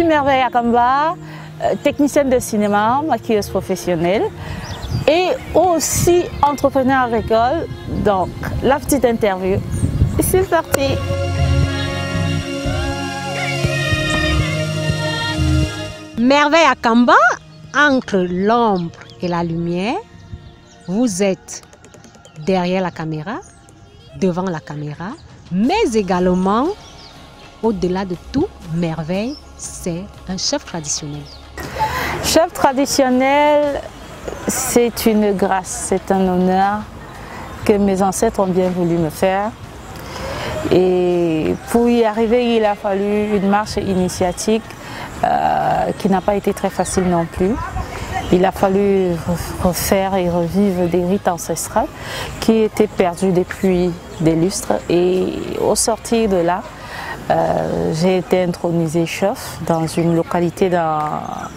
Merveille Akamba, technicienne de cinéma, maquilleuse professionnelle et aussi entrepreneur agricole. Donc, la petite interview, c'est parti. Merveille Akamba, entre l'ombre et la lumière, vous êtes derrière la caméra, devant la caméra, mais également, au-delà de tout, Merveille, c'est un chef traditionnel. Chef traditionnel, c'est une grâce, c'est un honneur que mes ancêtres ont bien voulu me faire. Et pour y arriver, il a fallu une marche initiatique qui n'a pas été très facile non plus. Il a fallu refaire et revivre des rites ancestraux qui étaient perdus depuis des lustres. Et au sortir de là, j'ai été intronisée chef dans une localité à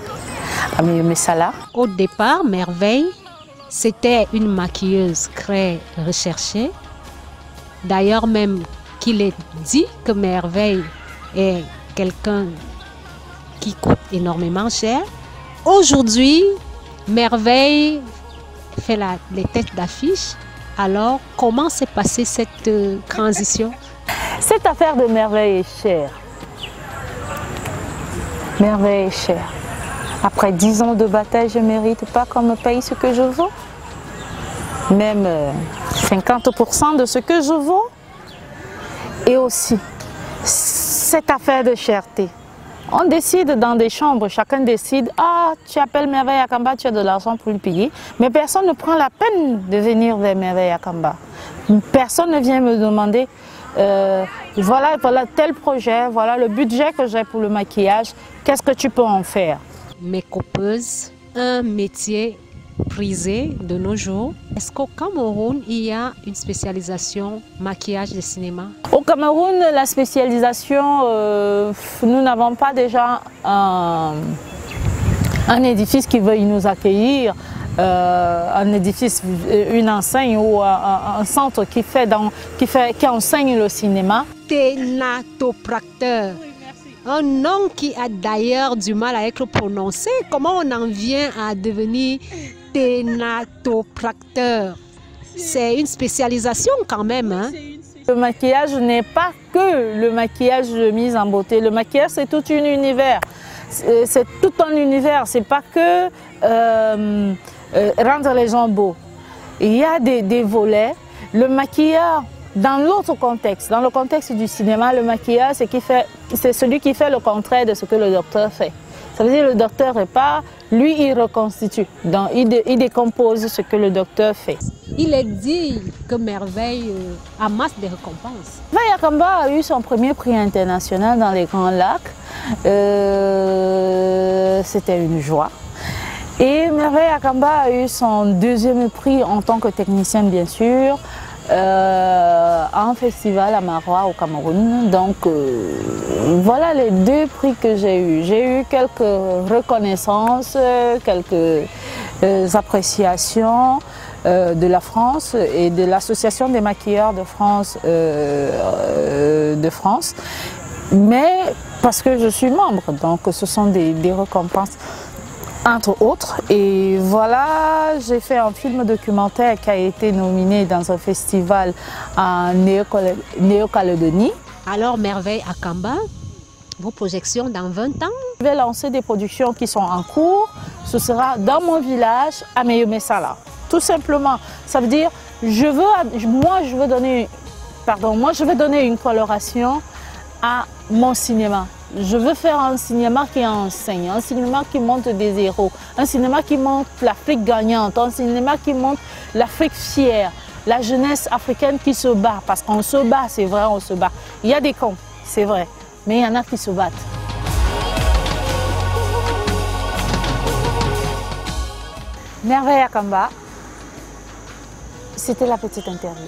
Messala. Au départ, Merveille, c'était une maquilleuse très recherchée. D'ailleurs, même qu'il est dit que Merveille est quelqu'un qui coûte énormément cher. Aujourd'hui, Merveille fait les têtes d'affiche. Alors, comment s'est passée cette transition? Cette affaire de Merveille est chère. Merveille est chère. Après 10 ans de bataille, je ne mérite pas qu'on me paye ce que je vaux. Même 50% de ce que je vaux. Et aussi, cette affaire de cherté. On décide dans des chambres, chacun décide, ah, tu appelles Merveille Akamba, tu as de l'argent pour le payer. Mais personne ne prend la peine de venir vers Merveille Akamba. Personne ne vient me demander, voilà tel projet, voilà le budget que j'ai pour le maquillage, qu'est-ce que tu peux en faire? Make-upeuse, un métier prisé de nos jours. Est-ce qu'au Cameroun, il y a une spécialisation maquillage de cinéma? Au Cameroun, la spécialisation, nous n'avons pas déjà un édifice qui veuille nous accueillir, un édifice, une enseigne ou un centre qui enseigne le cinéma. Thénatopracteur. Un nom qui a d'ailleurs du mal à être prononcé. Comment on en vient à devenir thénatopracteur? C'est une spécialisation quand même, hein? Le maquillage n'est pas que le maquillage de mise en beauté. Le maquillage, c'est tout un univers. C'est tout un univers. C'est pas que rendre les gens beaux. Il y a des volets. Le maquilleur, dans l'autre contexte, dans le contexte du cinéma, le maquilleur, c'est celui qui fait le contraire de ce que le docteur fait. Ça veut dire que le docteur répare, lui il reconstitue, donc il décompose ce que le docteur fait. Il est dit que Merveille amasse des récompenses. Merveille Akamba a eu son premier prix international dans les Grands Lacs. C'était une joie. Et Merveille Akamba a eu son deuxième prix en tant que technicienne, bien sûr, un festival à Marois au Cameroun. Donc voilà les deux prix que j'ai eus. J'ai eu quelques reconnaissances, quelques appréciations de la France et de l'Association des maquilleurs de France, mais parce que je suis membre, donc ce sont des récompenses entre autres. Et voilà, j'ai fait un film documentaire qui a été nominé dans un festival en Néo-Calédonie. Alors Merveille Akamba, vos projections dans 20 ans? Je vais lancer des productions qui sont en cours. Ce sera dans mon village, à Messala. Tout simplement, ça veut dire, moi je veux donner une coloration à mon cinéma. Je veux faire un cinéma qui enseigne, un cinéma qui montre des héros, un cinéma qui montre l'Afrique gagnante, un cinéma qui montre l'Afrique fière, la jeunesse africaine qui se bat, parce qu'on se bat, c'est vrai, on se bat. Il y a des cons, c'est vrai, mais il y en a qui se battent. Merveille Akamba, c'était la petite interview.